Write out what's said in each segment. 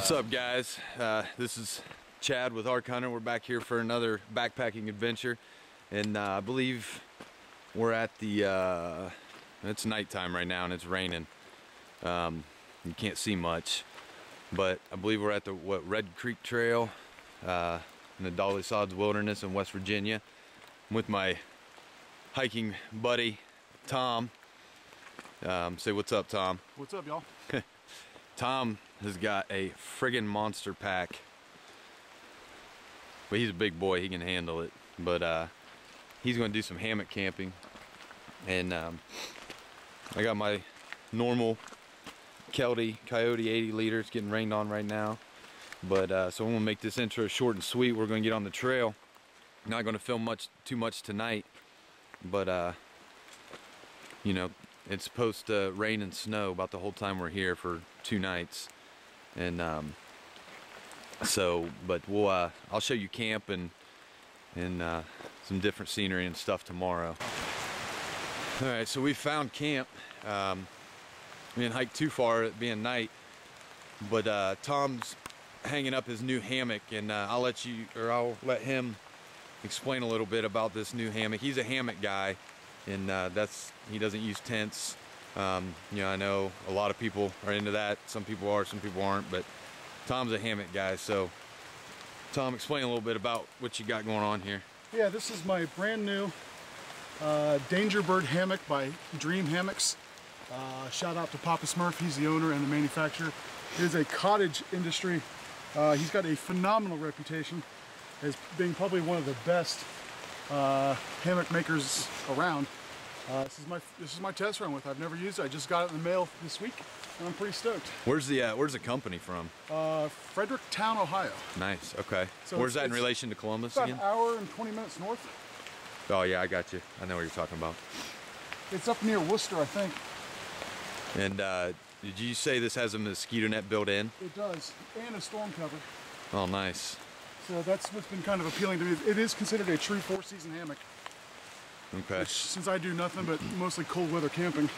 What's up, guys? This is Chad with Arc Hunter. We're back here for another backpacking adventure, and I believe we're at the it's nighttime right now and it's raining. You can't see much, but I believe we're at the Red Creek Trail in the Dolly Sods Wilderness in West Virginia. I'm with my hiking buddy Tom. Say what's up, Tom. What's up, y'all? Tom has got a friggin' monster pack, but he's a big boy, he can handle it. But he's going to do some hammock camping, and I got my normal Coyote 80 liter. It's getting rained on right now, but so I'm going to make this intro short and sweet. We're going to get on the trail. Not going to film too much tonight, but you know, it's supposed to rain and snow about the whole time we're here for 2 nights, and but we'll I'll show you camp and some different scenery and stuff tomorrow. All right, so we found camp. We didn't hike too far, it being night, but Tom's hanging up his new hammock, and I'll let him explain a little bit about this new hammock. He's a hammock guy, and he doesn't use tents. You know, I know a lot of people are into that. Some people are, some people aren't, but Tom's a hammock guy. So Tom, explain a little bit about what you got going on here. Yeah, this is my brand new Danger Bird hammock by Dream Hammocks. Shout out to Papa Smurf, he's the owner and the manufacturer. It is a cottage industry. He's got a phenomenal reputation as being probably one of the best hammock makers around. This is my test run with it. I've never used it. I just got it in the mail this week, and I'm pretty stoked. Where's the company from? Fredericktown, Ohio. Nice. Okay. So where's that in relation to Columbus about again? An hour and 20 minutes north. Oh yeah, I got you. I know what you're talking about. It's up near Worcester, I think. And did you say this has a mosquito net built in? It does, and a storm cover. Oh, nice. So that's what's been kind of appealing to me. It is considered a true 4-season hammock. Okay. Which, since I do nothing but mostly cold weather camping.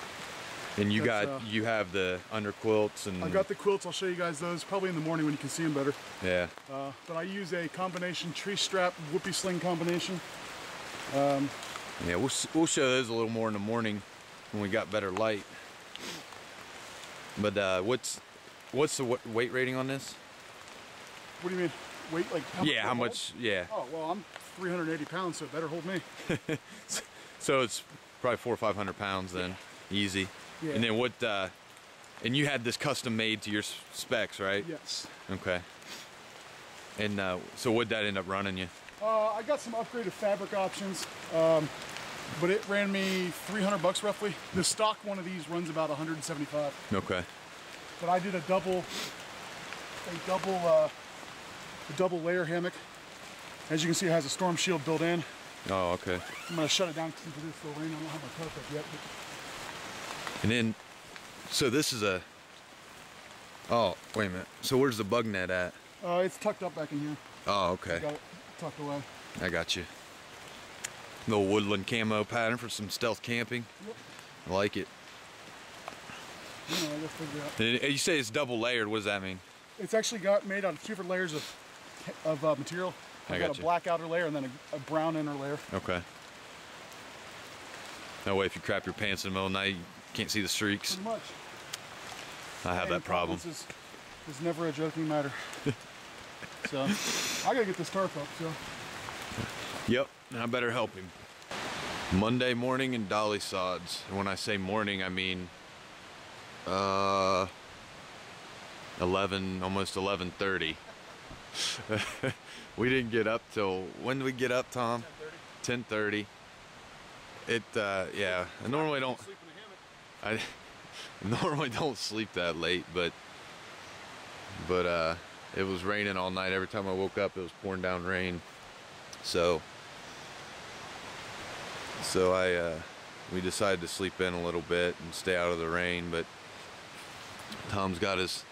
And you have the under quilts and... I got the quilts. I'll show you guys those probably in the morning when you can see them better. Yeah. But I use a combination tree strap whoopee sling combination. Yeah, we'll show those a little more in the morning when we got better light. But what's the weight rating on this? What do you mean? Weight, like how much? Yeah. Oh, well, I'm 380 pounds, so it better hold me. So it's probably 400 or 500 pounds then. Easy. Yeah. And then what, and you had this custom made to your specs, right? Yes. Okay. And so what'd that end up running you? I got some upgraded fabric options, but it ran me 300 bucks roughly. The stock one of these runs about 175. Okay. But I did a double layer hammock. As you can see, it has a storm shield built in. Oh, okay. I'm gonna shut it down because it's still raining. I don't have my tarp up yet. But... And then, so this is a, oh, wait a minute. So where's the bug net at? It's tucked up back in here. Oh, okay. I got it tucked away. I got you. Little woodland camo pattern for some stealth camping. Yep. I like it. I just figured out. And you say it's double layered. What does that mean? It's actually made out of 2 different layers of material. I've got a black outer layer and then a brown inner layer. Okay. That way if you crap your pants in the middle of the night, you can't see the streaks. Pretty much. I have that problem. This is never a joking matter. So, I gotta get this tarp up, so. Yep, I better help him. Monday morning in Dolly Sods. And when I say morning, I mean 11, almost 11:30. We didn't get up till, when did we get up, Tom? 10:30. Yeah, I normally don't sleep that late, but it was raining all night. Every time I woke up, it was pouring down rain. So we decided to sleep in a little bit and stay out of the rain, but Tom's got his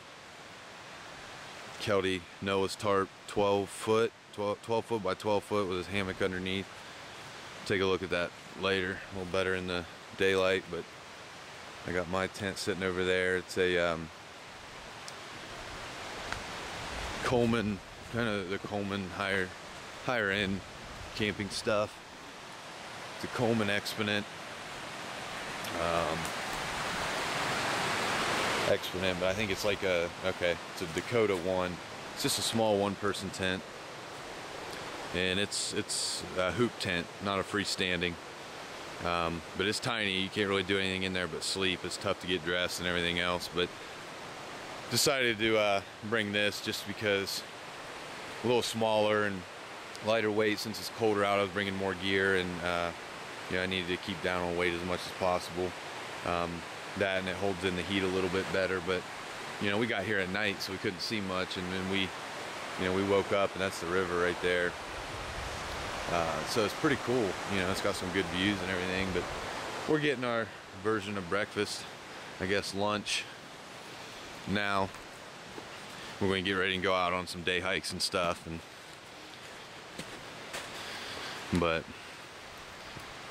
Kelty Noah's tarp, 12 foot by 12 foot with his hammock underneath. Take a look at that later, a little better in the daylight, but I got my tent sitting over there. It's a Coleman, kind of the Coleman higher end camping stuff. It's a Coleman Exponent. But I think it's like it's a Dakota 1. It's just a small one-person tent, and it's a hoop tent, not a freestanding. But it's tiny. You can't really do anything in there but sleep. It's tough to get dressed and everything else. But decided to bring this just because a little smaller and lighter weight. Since it's colder out, I was bringing more gear, and you know, I needed to keep down on weight as much as possible. That, and it holds in the heat a little bit better. But you know, we got here at night, so we couldn't see much, and then we woke up, and that's the river right there. So it's pretty cool. You know, it's got some good views and everything. But we're getting our version of breakfast, I guess lunch. Now we're going to get ready and go out on some day hikes and stuff.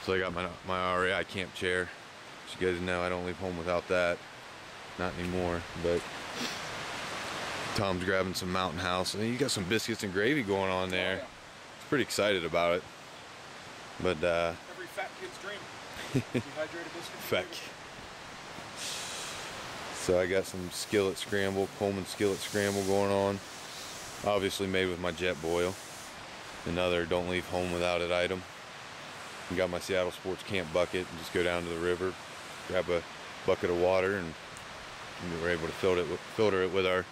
So I got my REI camp chair. As you guys know, I don't leave home without that. Not anymore. But Tom's grabbing some Mountain House, and you got some biscuits and gravy going on there. Oh, yeah. He's pretty excited about it. But every fat kid's dream. Dehydrated biscuits. Fat. So I got some skillet scramble, Coleman skillet scramble going on. Obviously made with my jet boil. Another don't leave home without it item. And got my Seattle Sports Camp bucket and just go down to the river, grab a bucket of water, and we were able to filter it with our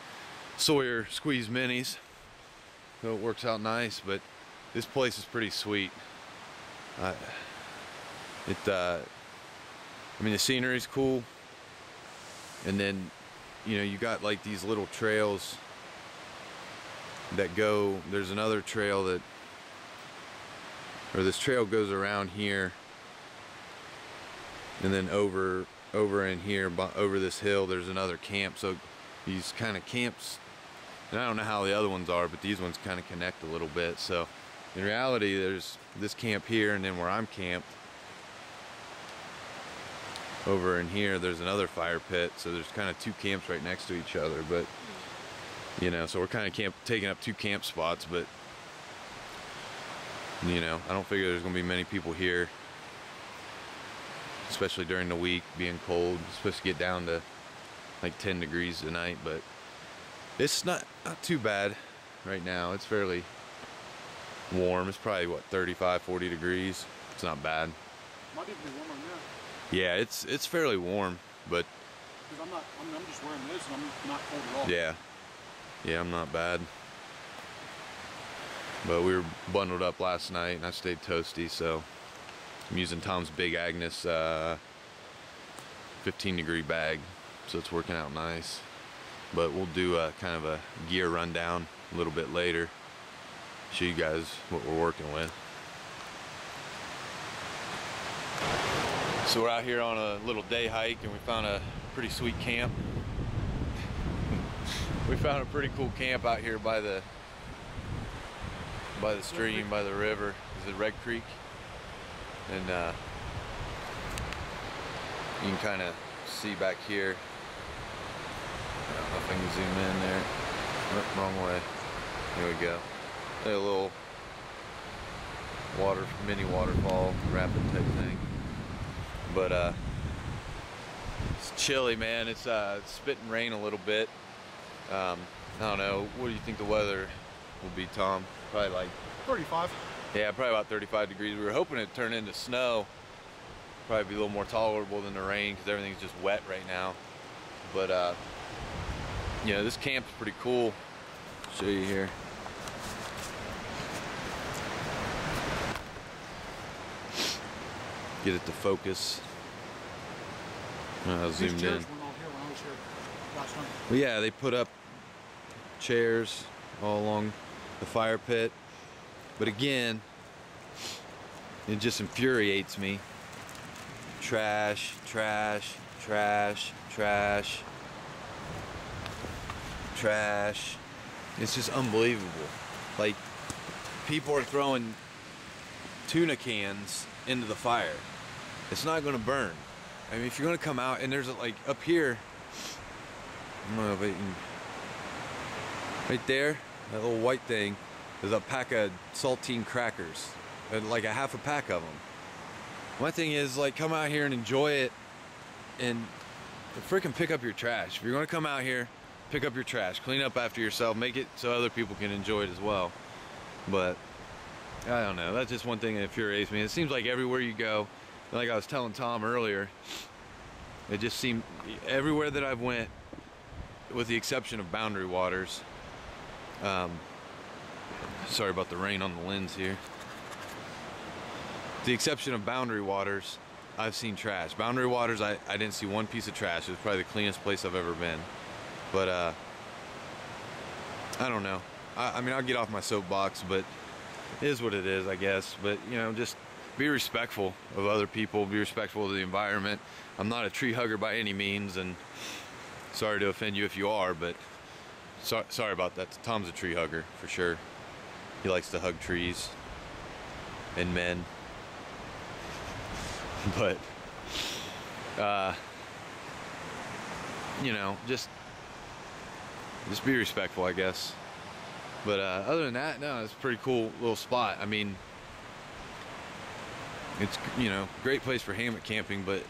Sawyer squeeze minis. So it works out nice. But this place is pretty sweet. I mean, the scenery's cool. And then, you know, you got like these little trails that go, there's another trail that, or this trail goes around here, and then over in here, over this hill, there's another camp. So these kind of camps, and I don't know how the other ones are, but these ones kind of connect a little bit. So in reality, there's this camp here, and then where I'm camped, over in here, there's another fire pit. So there's kind of two camps right next to each other. But you know, so we're kind of taking up two camp spots. But you know, I don't figure there's gonna be many people here, especially during the week, being cold. It's supposed to get down to like 10 degrees tonight, but it's not too bad right now. It's fairly warm. It's probably what, 35, 40 degrees. It's not bad. Might even be warmer than that. Yeah, it's fairly warm, but because I'm just wearing this, and I'm not cold at all. Yeah, I'm not bad. But we were bundled up last night, and I stayed toasty, so I'm using Tom's Big Agnes 15-degree bag, so it's working out nice. But we'll do a kind of a gear rundown a little bit later, show you guys what we're working with. So we're out here on a little day hike, and we found a pretty sweet camp. We found a pretty cool camp out here by the stream, by the river. Is it Red Creek? And you can kind of see back here. I don't know if I can zoom in there. Oh, wrong way. Here we go. A little mini waterfall, rapid type thing. But it's chilly, man. It's spitting rain a little bit. I don't know. What do you think the weather will be, Tom? Probably like 35. Yeah, probably about 35 degrees. We were hoping it'd turn into snow. Probably be a little more tolerable than the rain because everything's just wet right now. But you know, this camp's pretty cool. I'll show you here. Get it to focus. Zoomed in. Well, yeah, they put up chairs all along the fire pit. But again, it just infuriates me. Trash, trash, trash, trash, trash. It's just unbelievable. Like, people are throwing tuna cans into the fire. It's not gonna burn. I mean, if you're gonna come out, and there's like up here, I don't know if I can, right there, that little white thing, is a pack of saltine crackers, and like a half a pack of them. My thing is, like, come out here and enjoy it, and freaking pick up your trash. If you're gonna come out here, pick up your trash, clean up after yourself, make it so other people can enjoy it as well. But I don't know, that's just one thing that infuriates me. It seems like everywhere you go, like I was telling Tom earlier, it just seemed everywhere that I've went, with the exception of Boundary Waters, sorry about the rain on the lens here. The exception of Boundary Waters, I've seen trash. Boundary Waters, I didn't see one piece of trash. It was probably the cleanest place I've ever been. But I don't know. I mean, I'll get off my soapbox, but it is what it is, I guess. But, you know, just be respectful of other people, be respectful of the environment. I'm not a tree hugger by any means, and sorry to offend you if you are, but sorry about that. Tom's a tree hugger, for sure. He likes to hug trees and men. But, you know, just be respectful, I guess. But other than that, no, it's a pretty cool little spot. I mean, it's, you know, great place for hammock camping, but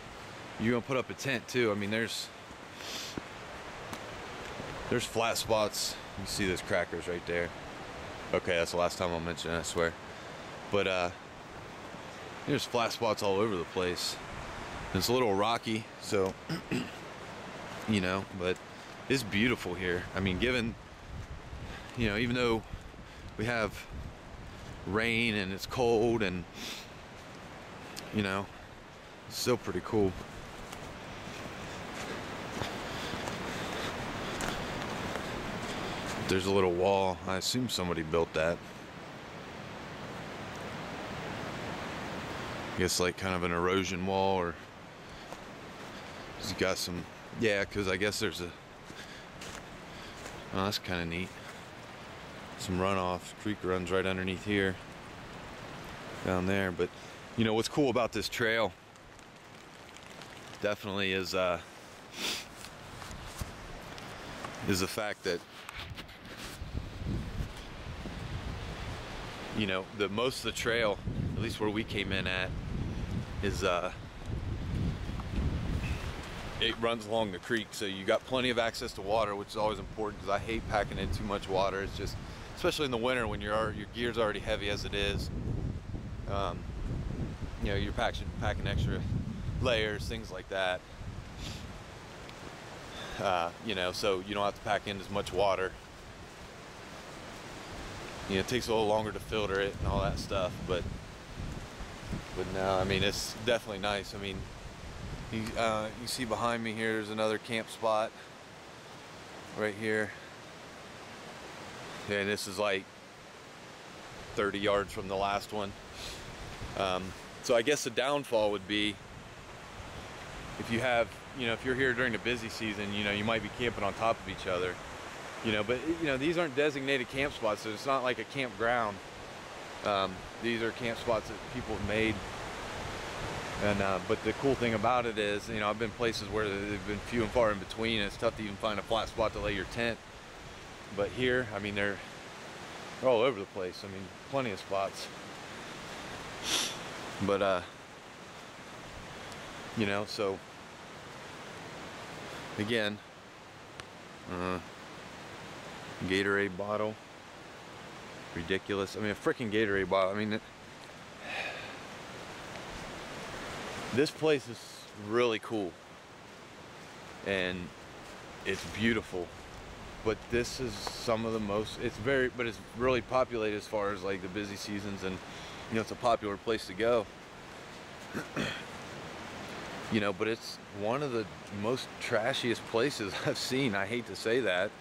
you're gonna put up a tent too. I mean, there's flat spots. You see those crackers right there. Okay, that's the last time I'll mention it, I swear. But there's flat spots all over the place. It's a little rocky, so you know, but it's beautiful here. I mean, given, you know, even though we have rain and it's cold, and you know, it's still pretty cool. There's a little wall. I assume somebody built that. I guess like kind of an erosion wall, or it's got some, yeah, because I guess there's a, oh, that's kind of neat. Some runoff. Creek runs right underneath here, down there. But you know what's cool about this trail definitely is the fact that, you know, the most of the trail, at least where we came in at, is it runs along the creek, so you got plenty of access to water, which is always important, because I hate packing in too much water. It's just, especially in the winter when your gear's already heavy as it is. You know, you're packing extra layers, things like that. You know, so you don't have to pack in as much water. You know, it takes a little longer to filter it and all that stuff, but no, I mean, it's definitely nice. I mean, you see behind me here, there's another camp spot right here. And this is like 30 yards from the last one. So I guess the downfall would be if you have, you know, if you're here during the busy season, you know, you might be camping on top of each other. You know, but you know, these aren't designated camp spots, so it's not like a campground. These are camp spots that people have made. And but the cool thing about it is, you know, I've been places where they've been few and far in between, and it's tough to even find a flat spot to lay your tent. But here, I mean, they're all over the place. I mean, plenty of spots. But you know, so again, Gatorade bottle, ridiculous. I mean, a freaking Gatorade bottle. I mean, this place is really cool and it's beautiful, but this is some of the most, but it's really populated as far as like the busy seasons, and you know, it's a popular place to go. You know, but it's one of the most trashiest places I've seen. I hate to say that.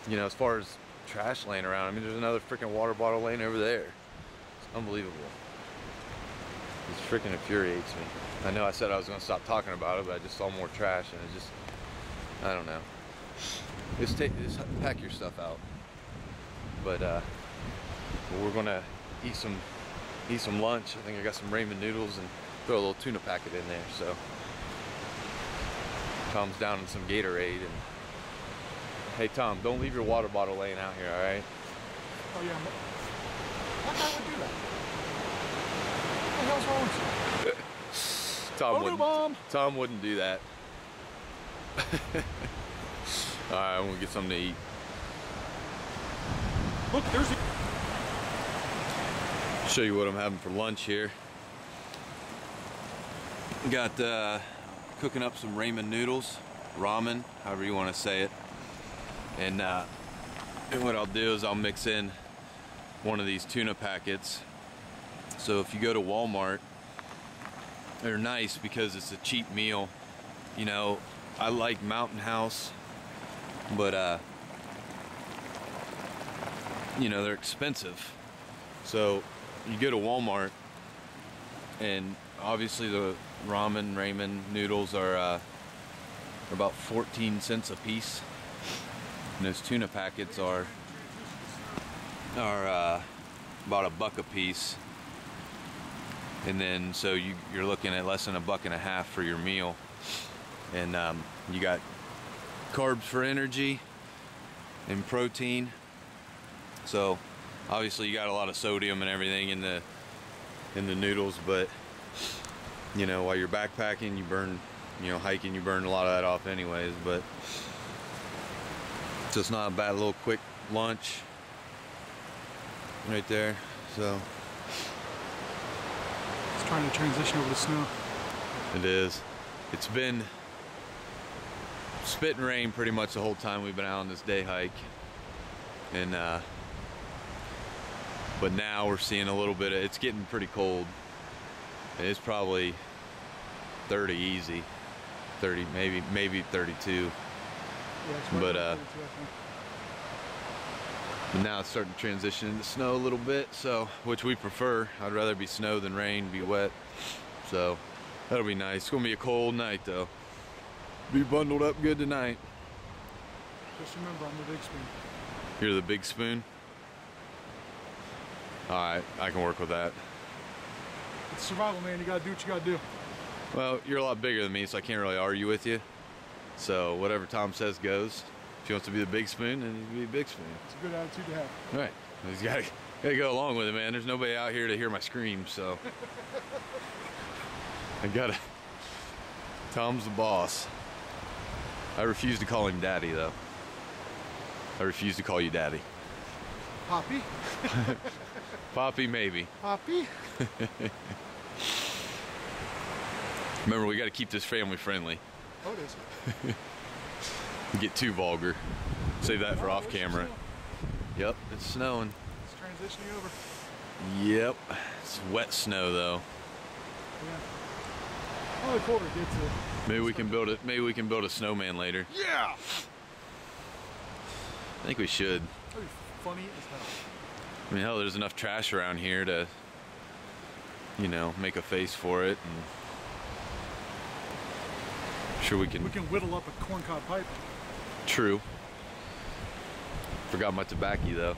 You know, as far as trash laying around. I mean, there's another freaking water bottle laying over there. It's unbelievable. It freaking infuriates me. I know I said I was going to stop talking about it, but I just saw more trash, and it just, I don't know. Just pack your stuff out. But we're going to eat some lunch. I think I got some ramen noodles and throw a little tuna packet in there. So Tom's down in some Gatorade, and Hey Tom, don't leave your water bottle laying out here, all right? Oh yeah, what guy would do that? What the hell's wrong with you? Tom wouldn't do that. All right, I'm gonna get something to eat. Look, there's a... Show you what I'm having for lunch here. Got cooking up some ramen noodles, ramen, however you want to say it. And what I'll do is I'll mix in one of these tuna packets. So if you go to Walmart, they're nice because it's a cheap meal. You know, I like Mountain House, but you know, they're expensive. So you go to Walmart, and obviously the ramen noodles are about 14 cents a piece. And those tuna packets are about $1 a piece. And then so you're looking at less than $1.50 for your meal. And you got carbs for energy and protein. So obviously you got a lot of sodium and everything in the noodles, but you know, while you're backpacking, you burn, you know, hiking, you burn a lot of that off anyways. But so it's not a bad little quick lunch right there. So it's trying to transition over to snow. It is. It's been spit and rain pretty much the whole time we've been out on this day hike, and but now we're seeing a little bit of, it's getting pretty cold. It's probably 30 easy, 30 maybe 32. Yeah, it's right But around 32, I think. But now it's starting to transition into snow a little bit, so which we prefer. I'd rather be snow than rain, be wet. So that'll be nice. It's gonna be a cold night though. Be bundled up good tonight. Just remember, I'm the big spoon. You're the big spoon? Alright, I can work with that. It's survival, man. You gotta do what you gotta do. Well, you're a lot bigger than me, so I can't really argue with you. So whatever Tom says goes. If he wants to be the big spoon, then he can be a big spoon. It's a good attitude to have. All right. He's gotta go along with it, man. There's nobody out here to hear my screams, so I gotta. Tom's the boss. I refuse to call him daddy, though. I refuse to call you daddy. Poppy? Poppy, maybe. Poppy? Remember, we got to keep this family friendly. Oh, it is. Get too vulgar. Save that for off camera. Yep, it's snowing. It's transitioning over. Yep, it's wet snow though. Yeah. Oh, the colder it gets. Maybe we can build it. Maybe we can build a snowman later. Yeah. I think we should. That'd be funny as hell. I mean, hell, there's enough trash around here to, you know, make a face for it, and I'm sure we can. We can whittle up a corncob pipe. True. Forgot my tobacco though.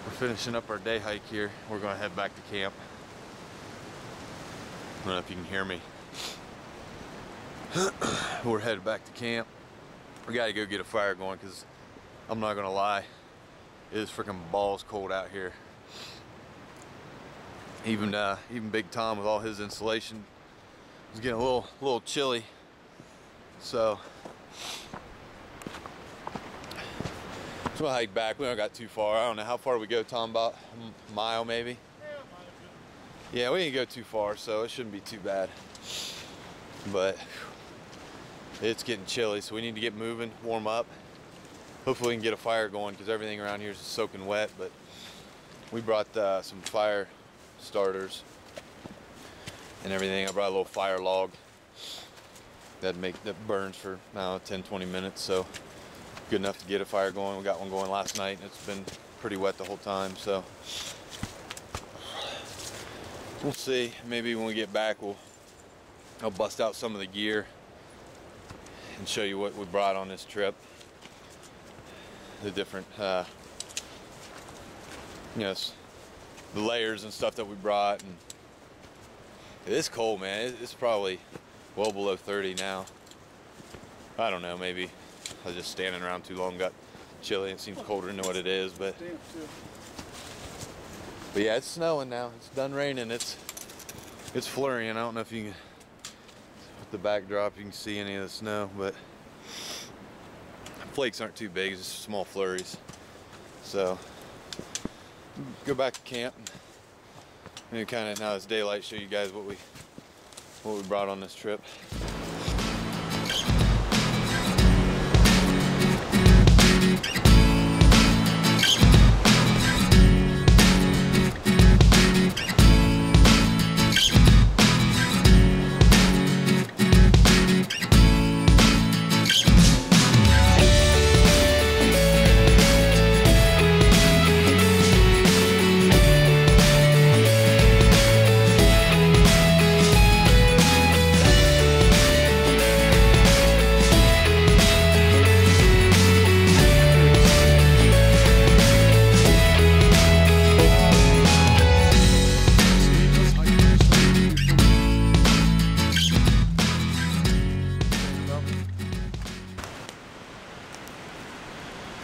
We're finishing up our day hike here. We're gonna head back to camp. I don't know if you can hear me. We're headed back to camp. We gotta go get a fire going because I'm not gonna lie, it is freaking balls cold out here. Even Big Tom with all his insulation is getting a little chilly. So we'll hike back. We don't got too far. I don't know how far we go, Tom. About a mile maybe. Yeah, we didn't go too far, so it shouldn't be too bad. But it's getting chilly, so we need to get moving, warm up. Hopefully we can get a fire going because everything around here is soaking wet. But we brought some fire starters and everything. I brought a little fire log that burns for, I don't know, 10-20 minutes, so good enough to get a fire going. We got one going last night and it's been pretty wet the whole time, so we'll see. Maybe when we get back I'll bust out some of the gear and show you what we brought on this trip. The different the layers and stuff that we brought. And it is cold, man. It's probably well below 30 now. I don't know, maybe I was just standing around too long, got chilly. It seems colder than what it is, but yeah, it's snowing now. It's done raining. It's flurrying. I don't know if you can, with the backdrop, you can see any of the snow, but flakes aren't too big. It's just small flurries. So go back to camp and kind of, now it's daylight, show you guys what we brought on this trip.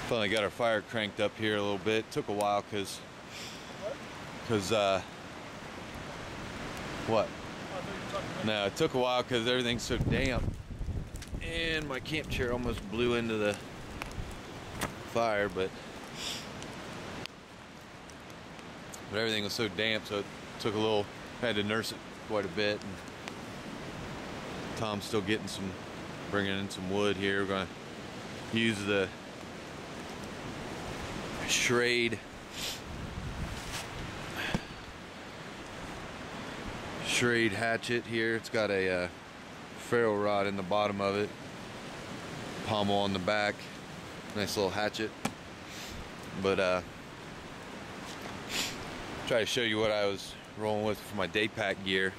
Finally got our fire cranked up here a little bit. Took a while because what? No, it took a while because everything's so damp, and my camp chair almost blew into the fire, but everything was so damp, so it took a little. I had to nurse it quite a bit. And Tom's still getting bringing in some wood here. We're gonna use the Schrade hatchet here. It's got a ferro rod in the bottom of it, pommel on the back, nice little hatchet. But try to show you what I was rolling with for my day pack gear.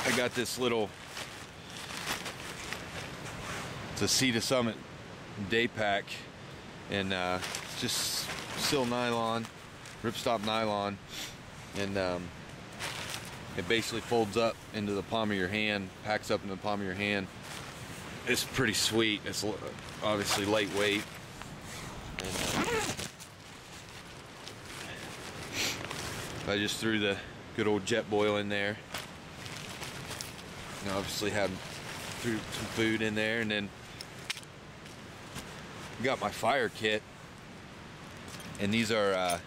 I got this little, it's a Sea to Summit day pack, and just sil nylon, ripstop nylon, and it basically folds up into the palm of your hand, packs up in the palm of your hand. It's pretty sweet. It's obviously lightweight. And, I just threw the good old Jetboil in there. And obviously threw some food in there, and then got my fire kit. And these are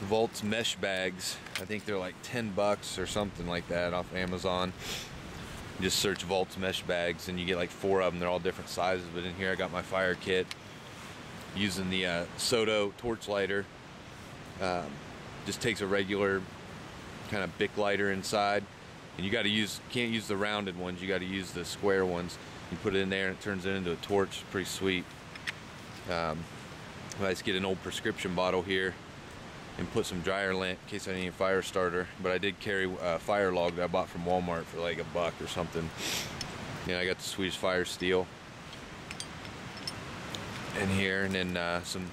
Volt's mesh bags. I think they're like 10 bucks or something like that off Amazon. You just search Volt's mesh bags and you get like 4 of them. They're all different sizes, but in here I got my fire kit using the Sodo torch lighter. Just takes a regular kind of Bic lighter inside, and you can't use the rounded ones, you got to use the square ones. You put it in there and it turns it into a torch. It's pretty sweet. I just get an old prescription bottle here and put some dryer lint in case I need a fire starter. But I did carry a fire log that I bought from Walmart for like $1 or something. Yeah, I got the Swedish Fire Steel in here, and then some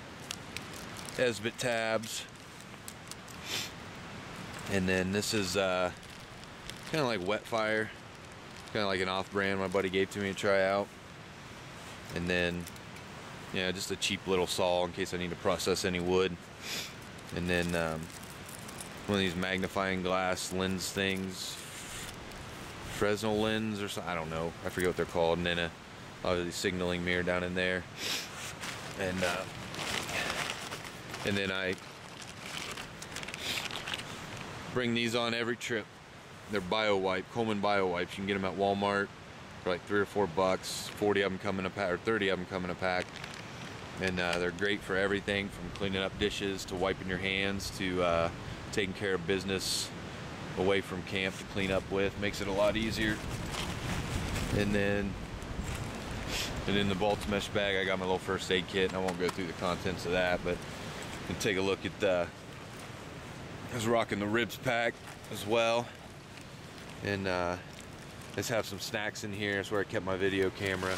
Esbit tabs. And then this is kind of like Wet Fire, kind of like an off-brand my buddy gave to me to try out. And then, yeah, just a cheap little saw in case I need to process any wood. And then one of these magnifying glass lens things, Fresnel lens or something, I don't know, I forget what they're called. And then a obviously signaling mirror down in there. And then I bring these on every trip. They're bio wipe, Coleman bio wipes. You can get them at Walmart for like $3 or $4. 40 of them come in a pack, or 30 of them come in a pack. And they're great for everything from cleaning up dishes to wiping your hands to taking care of business away from camp to clean up with. Makes it a lot easier. And then in the Volt's mesh bag, I got my little first aid kit, and I won't go through the contents of that, but you can take a look at I was rocking the ribs pack as well. And just have some snacks in here. That's where I kept my video camera.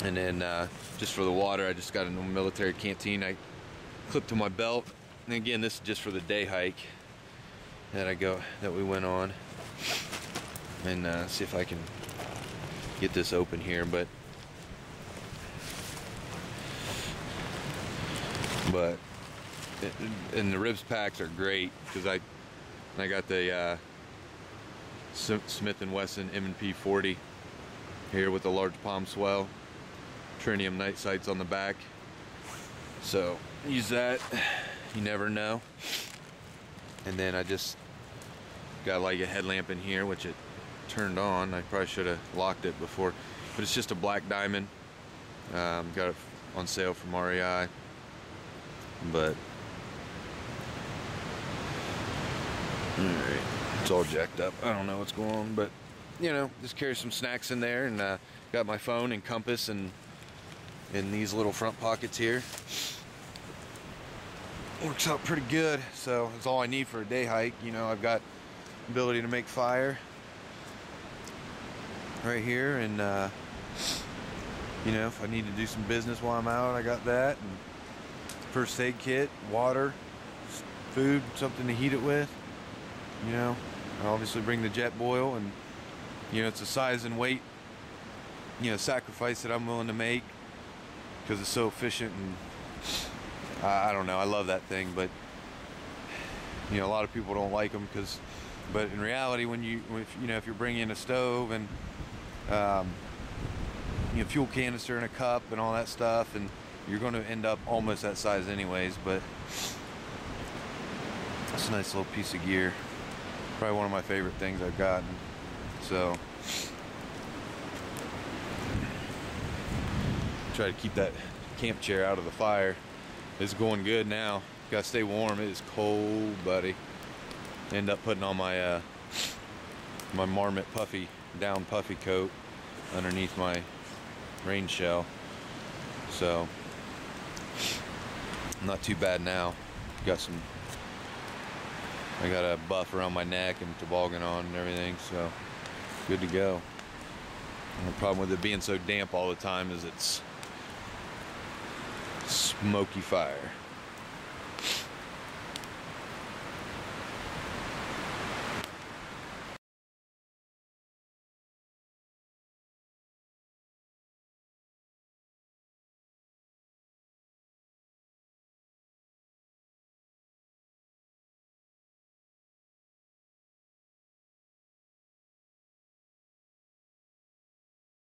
And then just for the water, I just got a military canteen I clipped to my belt. And again, this is just for the day hike that we went on. and see if I can get this open here, but and the ribs packs are great because I got the Smith & Wesson M&P 40 here with the large palm swell, trinium night sights on the back, so use that, you never know. And then I just got like a headlamp in here, which it turned on. I probably should have locked it before, but it's just a black diamond. Got it on sale from REI, but alright, it's all jacked up. I don't know what's going on, but you know, just carry some snacks in there, and got my phone and compass and in these little front pockets here. Works out pretty good, so it's all I need for a day hike. You know, I've got ability to make fire right here, and you know, if I need to do some business while I'm out, I got that, and first aid kit, water, food, something to heat it with. You know, I obviously bring the jet boil, and you know, it's a size and weight, you know, sacrifice that I'm willing to make because it's so efficient. And I don't know, I love that thing, but you know, a lot of people don't like them but in reality, if you're bringing a stove and you know, fuel canister and a cup and all that stuff, and you're going to end up almost that size anyways. But it's a nice little piece of gear, probably one of my favorite things I've gotten. So try to keep that camp chair out of the fire. It's going good now. Gotta stay warm. It is cold, buddy. End up putting on my my Marmot down puffy coat underneath my rain shell. So not too bad now. I got a buff around my neck and toboggan on and everything, so good to go. And the problem with it being so damp all the time is it's smoky fire.